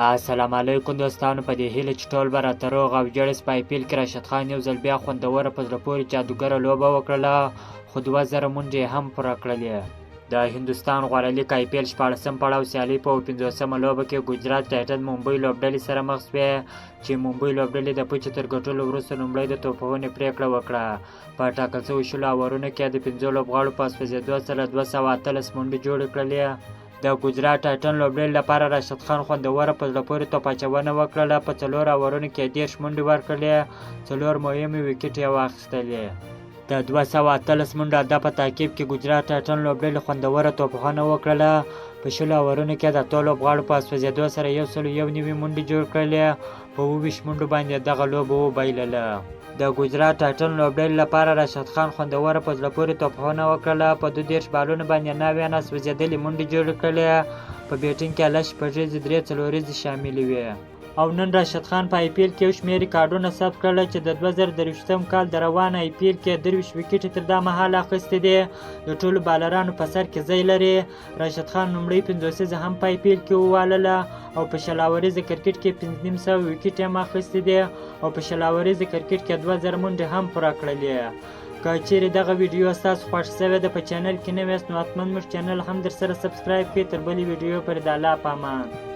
السلام علیکم دوستانو، په دې هیله چې ټول به راته روغ او جوړ یاست. په آی پي ایل کې راشد خان یو ځل بیا خوندوره په زړه پورې جادوګره لوبه وکړله، خو 2000 منډې یې هم پوره کړلې. د هندوستان غوره لیګ آی پي ایل 14م پړاو سیالۍ په 50مه لوبه کې ګجرات ټایټن ممبۍ لوبډلې سره مخ شوې، چې ممبۍ لوبډلې د پچې تر ګټلو وروسته لومړی د توپونې پرېکړه وکړه. په ټاکل شویو 20 اورونو کې د 5 لوبغاړو په سوځېدو سره 218 منډې جوړې کړلې. د ګجرات ټایټن لوبډلې لپاره راشد خان خوندوره په زړه پورې توپ اچونه وکړله. په 4 اورونو کې 10 منډې ورکړلې، 4 مهمې ویکټ یې واخیستلې. د 218 منډو هدف په تعقیب کې ګجرات ټایټن لوبډلې خوندوره توپخونه وکړله. په 20 اورونو کې د اتو لوبغاړو په سوځېدو سره 191 منډې جوړ کړلې. په 20 منډو باندې دغه لوبه وبایلله. د ګجرات ټایټن لوبډلې لپاره راشد خان خوندوره په زړه پورې توپخونه وکړله. په 32 بالونو باندې 9 ناسوځېدلې منډې جوړې کړلې. په بیټینګ کې لس شپږیزې 3 څلوریزې شاملې وې. او نن راشد خان په آی پي ایل کې یو شمېر ریکارډونه ثبت کړل چې د 2023م کال د روان آی پي ایل کې 23 ویکټې تر دا مهاله اخیستې دي. د ټولو بالرانو په سر کې ځای لري. راشد خان لومړی 50 هم په آی پي ایل کې ووالله، او په 20 اوریزه کرکټ کې 500 ویکټې هم اخیستې دي، او په 20 اوریزه کرکټ کې 2000 منډې هم پوره کړلې. که چیرې دغه ویډیو ستاسو خوښ شوې ده، په چینل کې نوی یاست نو حتما موږ چینل هم درسره سبسکرایب کړئ. تر بلې ویډیو پورې د الله په امان.